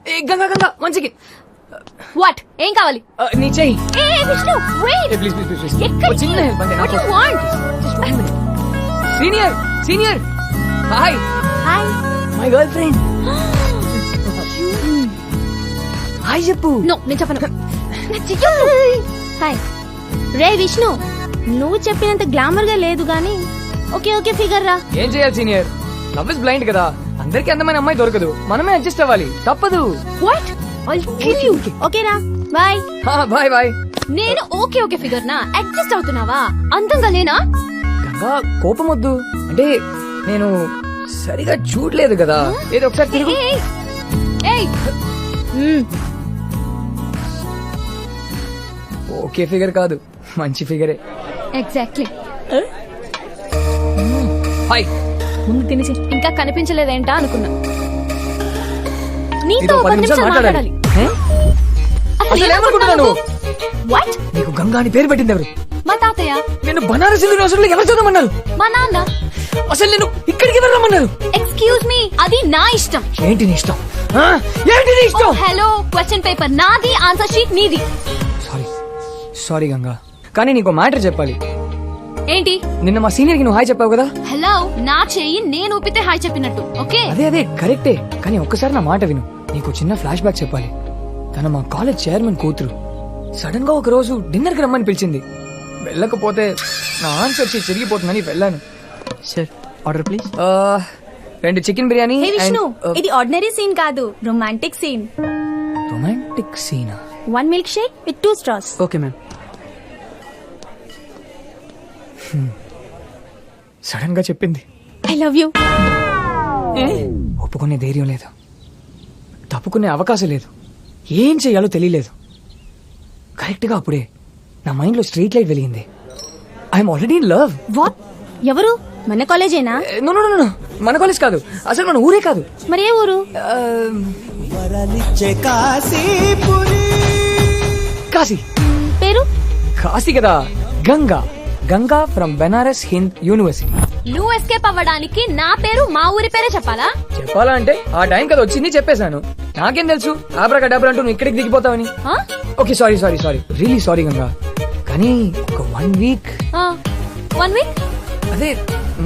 A Ganga Ganga one second. What ఏం కావాలి? నీ చెయ్యి. ఏ Vishnu wait. Please please please. ఎక్కడికి? చిన్న హెల్ప్ అంతే What నాకు. you want? Senior senior hi hi. My girlfriend. Hi చెప్పు. నో నేను చెప్పను. హాయ్ రే విష్ణు, నువ్వు చెప్పినంత గ్లామర్ గా లేదు గానీ ఓకే ఓకే ఫిగర్ రా. ఏం చేయాలి సీనియర్? లవ్ ఇస్ బ్లైండ్ కదా, అందరికి అందమైన అమ్మాయి దొరకదు, మనమే అడ్జస్ట్ అవ్వాలి, తప్పదు. What I'll kill you. Okay రా బై. Bye bye. నేను ఓకే ఓకే ఫిగర్ నా అడ్జస్ట్ అవుతున్నావా? అందంగా లేనా? గంగా కోపం వద్దు, అంటే నేను సరిగా చూడలేదు కదా, ఏదో ఒకసారి తిరుగు. ఏయ్ ఓకే ఫిగర్ కాదు, మంచి ఫిగరే. ఎగ్జాక్ట్లీ. హాయ్. ముందు తినేసి ఇంకా కనిపించలేదేంటా అనుకున్నా. నీతో నీతో 10 నిమిషాలు మాట్లాడాలి. అసలు ఏమనుకుంటున్నాను? వాట్? నీకు గంగా అని పేరు పెట్టింది ఎవరు? మా తాతయ్య. నేను బనారస్ యూనివర్సిటీలో ఎవరు చదవమన్నారు? మా నాన్న. అసలు నేను ఇక్కడికి ఎవరు రమ్మన్నారు? ఎక్స్క్యూజ్ మీ, అది నా ఇష్టం. ఏంటి నీ ఇష్టం? ఏంటి నీ ఇష్టం? హలో, క్వశ్చన్ పేపర్ నాది, ఆన్సర్ షీట్ నీది. సారీ సారీ గంగా, కానీ నీకు మ్యాటర్ చెప్పాలి. ఏంటి? నిన్న మా సీనియర్ కి నువ్వు హాయ్ చెప్పావు కదా. హలో, నా చెయ్యి నేను ఊపితే హాయ్ చెప్పినట్టు. ఓకే అదే అదే కరెక్టే, కానీ ఒక్కసారి నా మాట విను. నీకు చిన్న ఫ్లాష్ బ్యాక్ చెప్పాలి. తన మా కాలేజ్ చైర్మన్ కూతురు. సడన్ గా ఒక రోజు డిన్నర్ కి రమ్మని పిలిచింది. వెళ్ళకపోతే నా ఆన్సర్ షీట్ చిరిగిపోతుందని వెళ్ళాను. Sir order please. 2 chicken biryani. Hey Vishnu, ఇది ఆర్డినరీ సీన్ కాదు, రొమాంటిక్ సీన్. రొమాంటిక్ సీనా? 1 milkshake with 2 straws. Okay ma'am. Sudden గా చెప్పింది. I love you. ఒప్పుకునే ధైర్యం లేదు, తప్పుకునే అవకాశం లేదు, ఏం చెయ్యాలో తెలియలేదు. కరెక్ట్ గా అప్పుడే నా మైండ్ లో స్ట్రీట్ లైట్ వెలిగింది. I'm already in love. What? ఎవరు? మన కాలేజేనా? నో నో నో, మన కాలేజ్ కాదు, అసలు మన ఊరే కాదు. మరి ఏ ఊరు? కాశీ. పేరు? కాశీ కదా, గంగా. Ganga from Banaras Hindu university. నువ్వు ఎస్కేప్ అవ్వడానికి నా పేరు మా ఊరి పేరే చెప్పాలా? చెప్పాలా అంటే ఆ టైం కదా వచ్చింది, చెప్పేశాను. నాకేం తెలుసు ఆబ్రా డబ్బులు అంటూ నువ్వు ఇక్కడికి దిగిపోతావని. ఆ? Okay sorry sorry sorry, really sorry Ganga. కానీ ఒక 1 వీక్, ఆ, 1 వీక్? అదే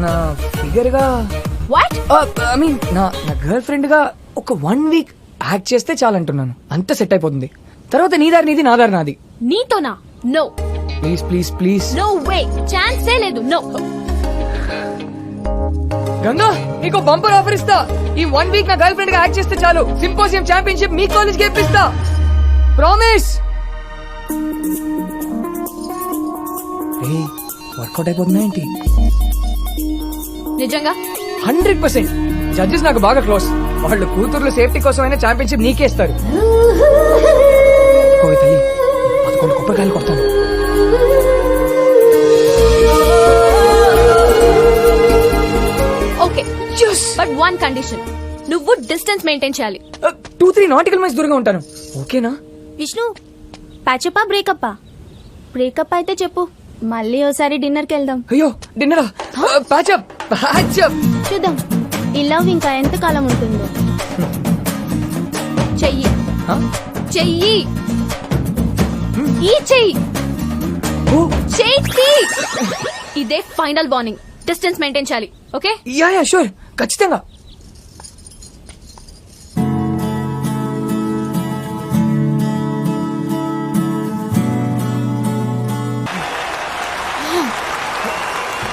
నా ఫిగర్ గా, వాట్? ఐ మీన్ నా గర్ల్ ఫ్రెండ్ గా ఒక 1 వీక్ యాక్ట్ చేస్తే చాలంటున్నాను. అంత సెట్ అయిపోతుంది. తర్వాత నీ దారి నీది, నా దారి నాది. నీతోనా? No please please please. No way, ఛాన్సే లేదు. నో. గంగా నీకు బంపర్ ఆఫర్ ఇస్తా. ఈ 1 వీక్ నా గర్ల్ ఫ్రెండ్ గా యాక్ట్ చేస్తే చాలు, సింపోజియం ఛాంపియన్షిప్ మీ కాలేజ్ కి ఇప్పిస్తా. ప్రామిస్. వర్కౌట్ అయిపోతుందా ఏంటి? నిజంగా? 100%. జడ్జెస్ నాకు బాగా క్లోజ్. వాళ్ళు కూతుర్లు సేఫ్టీ కోసమైనా ఛాంపియన్షిప్ నీకే ఇస్తారు. ఓయ్ తల్లి, 11 కొబ్బరికాయలు కొడతాను. Okay, but 1 condition. నువ్వు డిస్టెన్స్ మెయింటైన్ చేయాలి. 2-3 నాటికల్ మైల్స్ దూరంగా ఉంటాను. ఓకేనా? విష్ణు, ప్యాచప్పా బ్రేకప్పా? బ్రేకప్ అయితే చెప్పు, మళ్ళీ ఓసారి డిన్నర్ కి వెళ్దాం. అయ్యో డిన్నరా? Patch up patch up. చూద్దాం ఈ లవ్ ఇంకా ఎంత కాలం ఉంటుందో. చెయ్యి చెయ్యి, ఈ చెయ్యి చెయ్యి. ఇదే ఫైనల్ వార్నింగ్. డిస్టెన్స్ మెయింటైన్ చేయాలి. ఓకే? యా యా షూర్, ఖచ్చితంగా.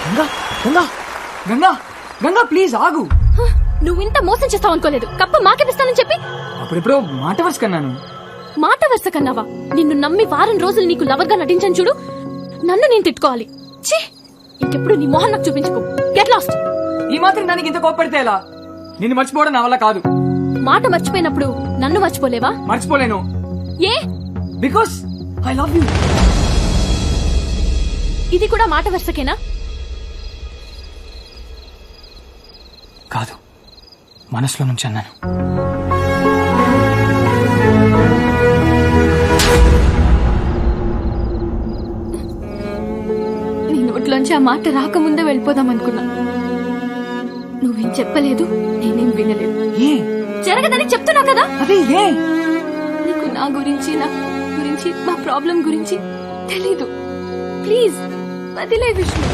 గంగా గంగా గంగా గంగా ప్లీజ్ ఆగు. నువ్వు ఇంత మోసం చేస్తావు అనుకోలేదు. కప్ప మాకెదిస్తానని చెప్పి అప్పుడెప్పుడో మాట వరుస కన్నాను. మాట వరుస కన్నావా? నిన్ను నమ్మి వారం రోజులు నీకు లవర్ గా నటించాను చూడు, నన్ను నేను తిట్టుకోవాలి. ఛీ, ఇంకెప్పుడు నీ మొహం నాకు చూపించుకో. Get lost. ఈ మాత్రం దానికి ఇంత కోప్పడితే ఎలా? నిన్ను మర్చిపోవడం నా వల్ల కాదు. మాట మర్చిపోయినప్పుడు నన్ను మర్చిపోలేవా? మర్చిపోలేను. ఏ? Because I love you. ఇది కూడా మాట వరుసకేనా? కాదు, మనసులో నుంచి అన్నాను. నీ నోట్లోంచి ఆ మాట రాకముందే వెళ్ళిపోదాం అనుకున్నా. నువ్వు నువ్వేం చెప్పలేదు, నేనేం వినలేదు. ఏ జరగదని చెప్తున్నా కదా. అదే ఏ నీకు నా గురించి మా ప్రాబ్లం గురించి తెలీదు. ప్లీజ్ వదిలే విష్ణు.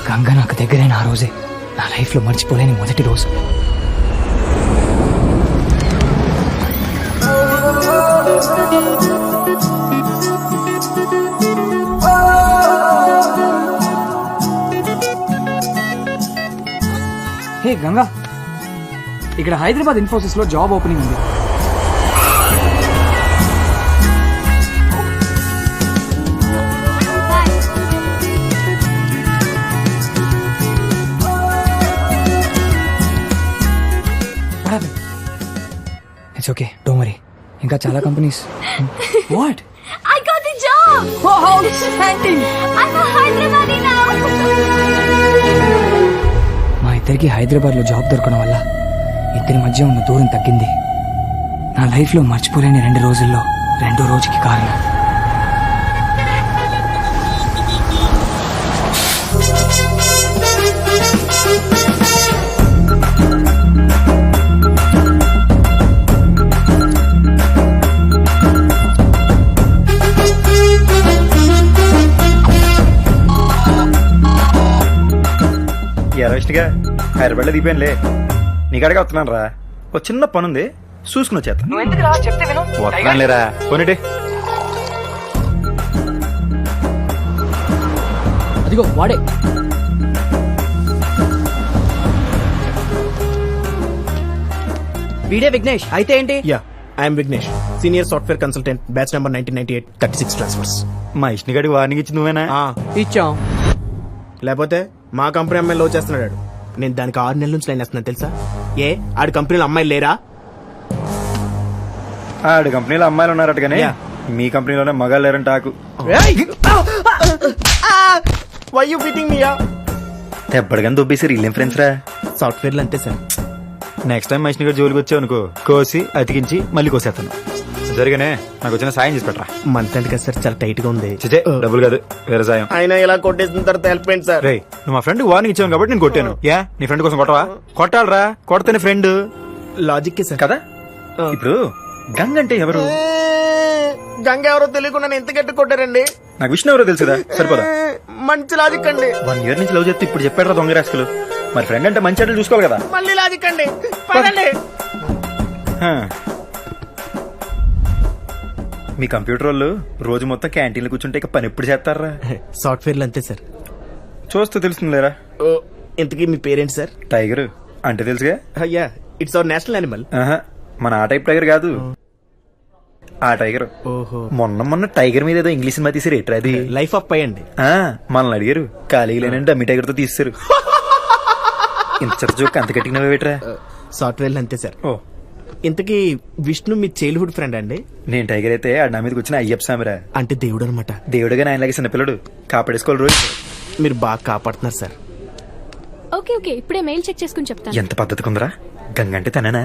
గంగ నాకు దగ్గరైన ఆ రోజే నా లైఫ్ లో మర్చిపోలేని మొదటి రోజు. హే గంగా, ఇక్కడ హైదరాబాద్ ఇన్ఫోసిస్ లో జాబ్ ఓపెనింగ్ ఉంది. It's okay, don't worry. ఇంకా చాలా companies. What? I got the job. Oh, how exciting! I'm a Hyderabadi now. మా ఇద్దరికి హైదరాబాద్ లో జాబ్ దొరకడం వల్ల ఇద్దరి మధ్య ఉన్న దూరం తగ్గింది. నా లైఫ్ లో మర్చిపోలేని 2 రోజుల్లో 2వ రోజుకి కారణం. విష్ణుగా హైదరాబాద్ లో దిగిపోయానులే. నీకడగా వస్తున్నాను రా, ఒక చిన్న పని ఉంది, చూసుకుని వచ్చేస్తా. వస్తున్నాను లేరా, పోనీటి. అదిగో వాడే. వీడే విఘ్నేష్ అయితే ఏంటి? Yeah, I'm Vignesh, senior software consultant, batch number 1998, 36 transfers. మా విష్ణుగాడికి వార్నింగ్ ఇచ్చి నువ్వేనా? ఇచ్చాం. లేకపోతే మా కంపెనీ అమ్మాయిలు లవ్ చేస్తున్నాడు. నేను దానికి 6 నెలల నుంచి లైన్ వేస్తున్నాను తెలుసా. ఏ ఆడి కంపెనీలో అమ్మాయిలు లేరా? ఆడు కంపెనీలో అమ్మాయిలు ఉన్నారట కానీ Yeah. మీ కంపెనీలోనే మగాళ్ళు లేరంట. ఆకు వై యూ బీటింగ్ మీయా? ఎప్పటికని దొబ్బేసారు ఇల్లేం ఫ్రెండ్స్ రా. సాఫ్ట్వేర్లు అంతే సార్. నెక్స్ట్ టైం విష్ణుగారు జోలికి వచ్చావు అనుకో, కోసి అతికించి మళ్ళీ కోసేస్తాను. జరిగానే నాకు వచ్చిన సాయం చేసి పెట్టరా. మంత్ అండ్ కదా సార్, చాలా టైట్ గా ఉంది. చిచే, డబ్బులు కాదు, వేరే సాయం. ఆయన ఇలా కొట్టేసిన తర్వాత హెల్ప్ అయింది సార్. రే, నువ్వు మా ఫ్రెండ్ వార్నింగ్ ఇచ్చావు కాబట్టి నేను కొట్టాను. యా, నీ ఫ్రెండ్ కోసం కొట్టవా? కొట్టాలరా, కొడతానే ఫ్రెండ్ లాజిక్ సార్ కదా. ఇప్పుడు గంగ అంటే ఎవరు? గంగ ఎవరో తెలియకుండా నేను ఎంత గట్టి కొట్టారండి. నాకు విష్ణు ఎవరో తెలుసుదా, సరిపోదా? మంచి లాజిక్ అండి. 1 year నుంచి లవ్ చేస్తే ఇప్పుడు చెప్పాడు దొంగ రాసుకలు. మరి ఫ్రెండ్ అంటే మంచి అడ్డలు చూసుకోవాలి కదా. మళ్ళీ లాజిక్ అండి. పదండి. హా. మీ కంప్యూటర్ వాళ్ళు రోజు మొత్తం క్యాంటీన్లో కూర్చుంటే ఇక పని ఎప్పుడు చేస్తారా? సాఫ్ట్వేర్లు అంతే సార్. చూస్తే తెలుస్తుంది లేరా. ఇంతకీ మీ పేరెంట్ సార్? టైగర్ అంటే తెలుసుగా. అయ్యా, ఇట్స్ అవర్ నేషనల్ యానిమల్. ఆహా, మన ఆ టైప్ టైగర్ కాదు, ఆ టైగర్. ఓహో, మొన్న టైగర్ మీద ఏదో ఇంగ్లీష్ సినిమా తీసారు. ఎట్రా అది? లైఫ్ ఆఫ్ పై అండి. మనల్ని అడిగారు, ఖాళీగా లేనంటే అమ్మి టైగర్ తో తీస్తారు. ఇంత చెత్త జోక్ అంత గట్టిగా వేట్రా. సాఫ్ట్వేర్లు అంతే సార్. ఓ, ఇంతకీ విష్ణు మీ చైల్డ్హుడ్ ఫ్రెండ్ అండి? నేను టైగర్ అయితే ఆడు నా మీదకి వచ్చిన అయ్యప్ప సామిరా. అంటే దేవుడు అనమాట. దేవుడుగా ఆయనలాగే చిన్నపిల్లడు, కాపాడేసుకోవాలి రోజు. మీరు బాగా కాపాడుతున్నారు సార్. ఓకే ఓకే, ఇప్పుడే మెయిల్ చెక్ చేసుకుని చెప్తాను. ఎంత పద్ధతి కుందరా. గంగ అంటే తనేనా?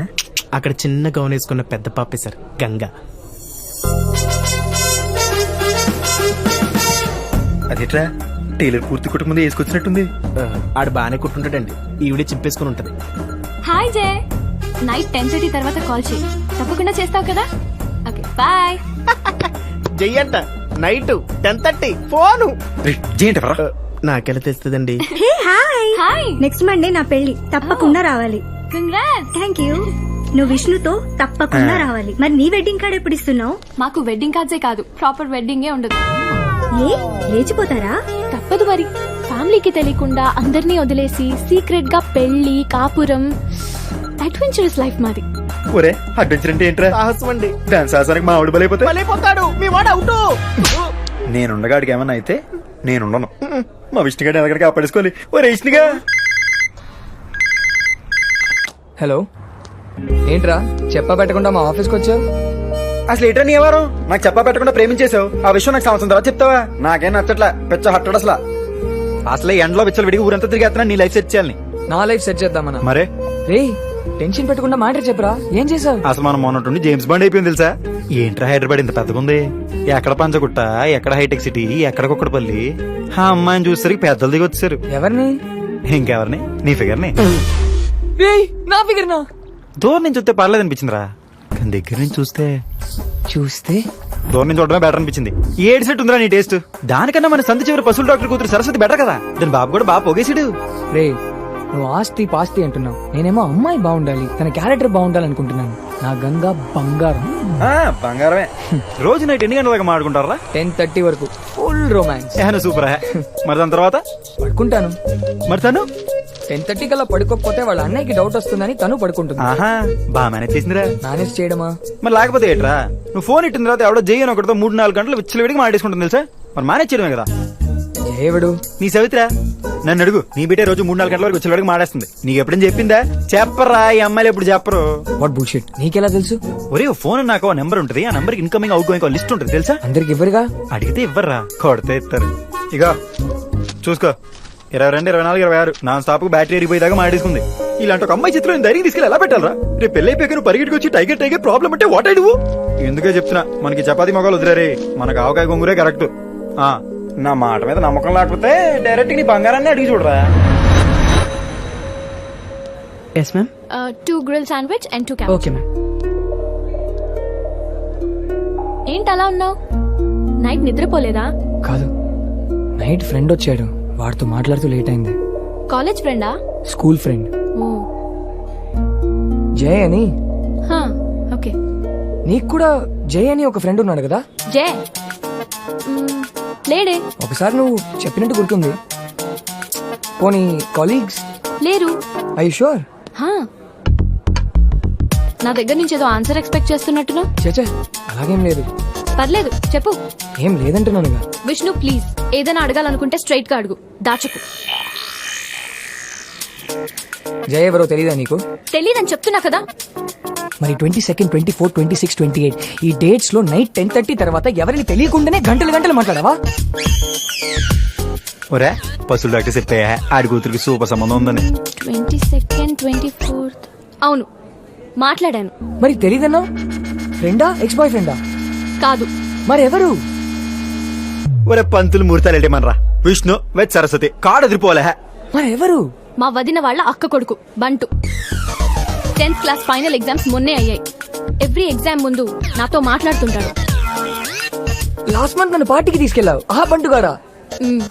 అక్కడ చిన్న గౌన్ వేసుకున్న పెద్ద పాపే సార్ గంగ. అదేట్రా, టైలర్ పూర్తి కుటుంబం ముందు వేసుకొచ్చినట్టుంది. ఆడు బాగానే కుట్టుంటాడండి, ఈవిడే చింపేసుకుని ఉంటది. హాయ్ జయ్, నైట్ 10:30 తర్వాత కాల్ చేయి, తప్పకుండా చేస్తావు కదా. Okay bye. చెయ్యంట నైట్ 10:30 ఫోను. నాకెలా తెస్తుందండి? Hey hi. Hi, next Monday నా పెళ్లి, తప్పకుండా రావాలి. కంగ్రాట్స్. Thank you. నువ్వు విష్ణుతో తప్పకుండా రావాలి. మరి నీ వెడ్డింగ్ కార్డ్ ఎప్పుడు ఇస్తున్నావు? మాకు వెడ్డింగ్ కార్డ్సే కాదు, ప్రాపర్ వెడ్డింగే ఉండదు. ఏ లేచిపోతారా? తప్పదు మరి, ఫ్యామిలీకి తెలియకుండా అందరినీ వదిలేసి సీక్రెట్ గా పెళ్లి, కాపురం, అడ్వెంచరస్ లైఫ్ మాది. ఒరే, అడ్వెంచర్ అంటే ఏంట్రా? సాహసం అండి. దాని సాహసానికి మా ఆవిడ బలైపోతే మళ్ళీపోతాడు మీ వాడు అవుట్. నేనుండగాడికి ఏమన్నా అయితే నేనుండను. మా విష్ణుగాడిని ఎలాగ కాపాడేసుకోవాలి. ఒరే విష్ణుగా. హలో, ఏంట్రా చెప్పా పెట్టకుండా మా ఆఫీస్కి వచ్చావు? అసలు ఏంట్రా నీ ఎవరు? నాకు చెప్పా పెట్టకుండా ప్రేమించేసావు. ఆ విషయం నాకు సంవత్సరం తర్వాత చెప్తావా? నాకేం నచ్చట్లా, పెచ్చ హట్టడు అసలు. అసలు ఎండలో పిచ్చలు విడిగి ఊరంతా తిరిగేస్తున్నా నీ లైఫ్ సెట్ చేయాలని. నా లైఫ్ సెట్ చేద్దామన్నా. మరే రే, టెన్షన్ పెట్టకుండా మాట చెప్పరా, ఏం చేసావు? అసలు మనం మొన్నట్టుండి జేమ్స్ బాండ్ అయిపోయింది తెలుసా. ఏంట్రా హైదరాబాద్ ఇంత పెద్దగుంది? ఎక్కడ పంచగుట్ట, ఎక్కడ హైటెక్ సిటీ, ఎక్కడ కుక్కడపల్లి. ఆ అమ్మాయిని చూసేసరికి పెద్దలు దిగి వచ్చారు. ఎవరిని? ఇంకెవరిని? నీ ఫిగర్ ని. రేయ్, నా ఫిగర్ నా. దూరం నుంచి చూస్తే పర్లేదు అనిపించిందిరా, కానీ దగ్గర నుంచి చూస్తే దూరం నుంచి చూడడమే బెటర్ అనిపించింది. ఏడు సెట్ ఉందిరా నీ టేస్ట్. దానికన్నా మన సంత చివరి పశువుల డాక్టర్ కూతురు సరస్వతి బెటర్ కదా. దాని బాబు కూడా బాగా పొగేసాడు. రే, నువ్వు ఆస్తి పాస్తి అంటున్నావు, నేనేమో అమ్మాయి బాగుండాలి, తన క్యారెక్టర్ బాగుండాలి అనుకుంటున్నాను. నా గంగా బంగారం. బంగారమే. రోజు నైట్ ఎన్ని గంటల దాకా మాడుకుంటారా? 10:30 వరకు ఫుల్ రొమాన్స్. సూపర్. మరి దాని తర్వాత పడుకుంటాను. మరి తను 10:30 కల్లా పడుకోకపోతే వాళ్ళ అన్నయ్యకి డౌట్ వస్తుందని తను పడుకుంటుంది. ఆహా, బాగా మేనేజ్ చేసిందిరా. మేనేజ్ చేయడమా? మరి లేకపోతే ఏంట్రా, నువ్వు ఫోన్ ఇట్టిన తర్వాత ఎవడో జయ్యని ఒకటితో 3-4 గంటలు విచ్చలవిడిగా మాడేసుకుంటుంది తెలుసా. మరి మేనేజ్ చేయడమే కదా. ఏవడు? నీ సవిత్రా. నన్ను అడుగు, నీ బిడ్డే రోజు 3-4 గంటల వరకు విచ్చలవిడిగా మాడేస్తుంది. నీకు ఎప్పుడైనా చెప్పిందా? చెప్పరా, ఈ అమ్మాయిలు ఎప్పుడు చెప్పరు. What bullshit. నీకెలా తెలుసు? ఒరే, ఫోన్ నాకు నెంబర్ ఉంటుంది, ఆ number incoming out going list ఉంటుంది తెలుసా. అందరికి ఇవ్వరుగా. అడిగితే ఇవ్వర్రా, కొడితే ఇస్తారు. ఇక చూసుకో, 22, 24, 26 నాన్ స్టాప్ బ్యాటరీ ఎరిగిపోయేదాకా మాడేసుకుంది. ఇలాంటి ఒక అమ్మాయి చిత్రం ధైర్యం తీసుకెళ్ళి ఎలా పెట్టాలరా? రేపు పెళ్ళైపోయాక నువ్వు పరిగెట్టుకు వచ్చి టైగర్ ప్రాబ్లం అంటే వాట్ ఐ డూ? ఎందుకే చెప్తున్నా, మనకి చపాతీ మొగాలు వదిలేరే, మనకు ఆవకాయ గొంగురే కరెక్ట్. నా మాట మీద నమ్మకం లేకపోతే డైరెక్ట్ నీ బంగారాన్ని అడిగి చూడరా. Yes ma'am. 2 grill sandwich and 2 cabbage. Okay ma'am. ఏంటి అలా ఉన్నావు? నైట్ నిద్రపోలేదా? కాదు, నైట్ ఫ్రెండ్ వచ్చాడు, వాడితో మాట్లాడుతూ లేట్ అయింది. కాలేజ్ ఫ్రెండా? స్కూల్ ఫ్రెండ్ ఓ, జయ్ అని. హా, ఓకే. నీకు కూడా జయ్ అని ఒక ఫ్రెండ్ ఉన్నాడు కదా? జే లేడే. ఒకసారి నువ్వు చెప్పినట్టు గుర్తుంది. పోనీ కాలీగ్స్ లేరు. I sure? హా, నా దగ్గర నుంచి ఏదో ఆన్సర్ ఎక్స్పెక్ట్ చేస్తున్నట్టును. చచ్చా, అలాగేం లేదు. పర్లేదు, చెప్పు. ఏం లేదంటున్నానుగా. విష్ణు ప్లీజ్, ఏదైనా అడగాలనుకుంటే స్ట్రైట్ గా అడుగు, దాచకు. జయ ఎవరో తెలీదా నీకు? తెలీదని చెప్తున్నా కదా. మరి 22, 24, 26, 28 ఈ డేట్స్ లో నైట్ 10:30 తర్వాత ఎవరిని తెలియకుండానే గంటలు మాట్లాడావా? ఒరే, పశువుల డాక్టర్ చెప్పాయా ఆడి కూతురికి సూపర్ సంబంధం ఉందని. 22nd, 24th అవును, మాట్లాడాను. మరి తెలీదన్నా? ఫ్రెండా, ఎక్స్ బాయ్ ఫ్రెండా? కాదు. మరి ఎవరు? ఒరే, పంతులు ముహూర్తాలేటేమనరా. విష్ణు వెత్ సరస్వతి కాడు ఎదిరిపోలే. మరి ఎవరు? మా వదిన వాళ్ళ అక్క కొడుకు బంటు. 10th క్లాస్ ఫైనల్ ఎగ్జామ్స్ మొన్నే అయ్యాయి. ఎవ్రీ ఎగ్జామ్ ముందు నాతో మాట్లాడుతుంటాడు. లాస్ట్ మంత్ నన్ను పార్టీకి తీసుకెళ్లావు, ఆ బంటు గారా? మ్.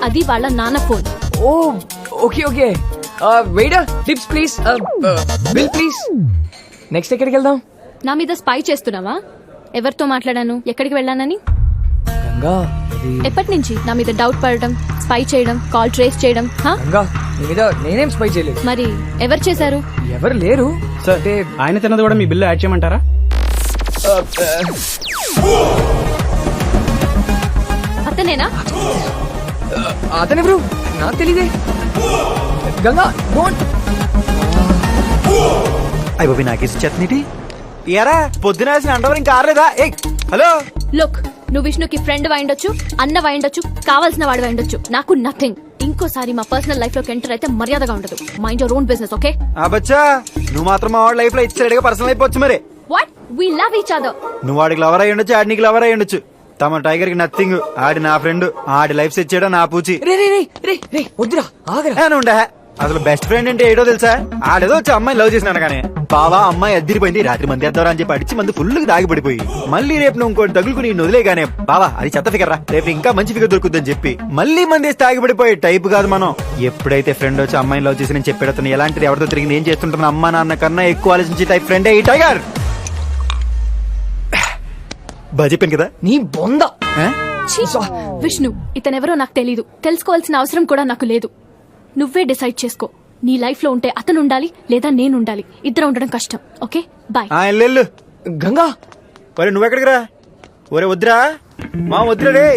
అది వాళ్ళ నాన్న ఫోన్. ఓ, okay. Waiter, tips please, bill please. Next ఎక్కడికి వెళ్దాం? నా మీద స్పై చేస్తున్నావా? ఎవరితో మాట్లాడాను, ఎక్కడికి వెళ్ళానని? గంగా, ఇది ఎప్పటి నుంచి నా మీద డౌట్ పడటం, స్పై చేయడం, కాల్ ట్రేస్ చేయడం? హా? గంగా, నీ మీద నేనేం స్పై చేయలేదు. మరి ఎవరు చేశారు? ఎవరు లేరు సార్, అంటే ఆయన తిన్నది కూడా మీ బిల్లు యాడ్ చేయమంటారా? అతనేనా? అతనెవరు? నాకు తెలీదే. గంగా, డోంట్. అయ్యి బాబీ, నాకేసి చెత్తనీటి. ఎరా, పొద్దున వేసిన అండవర్ ఇంకా ఆరలేదా? ఏ హలో, లుక్, నువ్వు విష్ణుకి ఫ్రెండ్ అయిండొచ్చు, అన్న అయిండొచ్చు, కావాల్సిన వాడు అయిండొచ్చు, నాకు నథింగ్. ఇంకోసారి మా పర్సనల్ లైఫ్ లోకి ఎంటర్ అయితే మర్యాదగా ఉండదు. Mind your own business, okay? బచ్చా, నువ్వు మాత్రం మా వాడి లైఫ్ లో ఇచ్చాడుగా పర్సనల్ అయిపోవచ్చు. మరి what? We love each other. నువ్వు వాడికి లవర్ అయ్యి ఉండొచ్చు, ఆడి నీకు లవర్ అయ్యి ఉండొచ్చు. తమ టైగర్ కి నథింగ్. ఆడి నా ఫ్రెండ్, ఆడి లైఫ్ సెట్ చేయడం నా పూచి. రే వద్దురా, ఆగరా. ఉండే అసలు బెస్ట్ ఫ్రెండ్ అంటే ఏడో తెలుసా? ఆడేదో వచ్చి అమ్మాయి లవ్ చేసినాను కానీ బావా అమ్మాయి అద్దరిపోయింది, రాత్రి మంది వేద్దారా అని చెప్పి అడిచి మంది ఫుల్ దాగి పడిపోయి మళ్ళీ రేపు నువ్వు ఇంకోటి తగులుకుని వదిలేగానే బావా అది చెత్త ఫిగర్ రా, రేపు ఇంకా మంచి ఫిగర్ దొరుకుతుందని చెప్పి మళ్ళీ మంది వేసి తాగి పడిపోయి టైప్ కాదు మనం. ఎప్పుడైతే ఫ్రెండ్ వచ్చి అమ్మాయిని లవ్ చేసి నేను చెప్పేడతాను ఎలాంటిది ఎవరితో తిరిగి ఏం చేస్తుంటాను అమ్మా నాన్న కన్నా ఎక్కువ ఆలోచించి టైప్ ఫ్రెండే ఈ టైగర్. బాగా చెప్పాను కదా నీ బొంద. ఛీ! విష్ణు, ఇతనెవరో నాకు తెలీదు, తెలుసుకోవాల్సిన అవసరం కూడా నాకు లేదు. నువ్వే డిసైడ్ చేసుకో. నీ లైఫ్ లో ఉంటే అతను ఉండాలి లేదా నేను ఉండాలి. ఇద్దరు ఉండడం కష్టం. Okay, bye. వెళ్ళు. గంగా, ఒరే నువ్వెక్కడికి రా? ఒరే వద్దురా మా వద్దురా రే.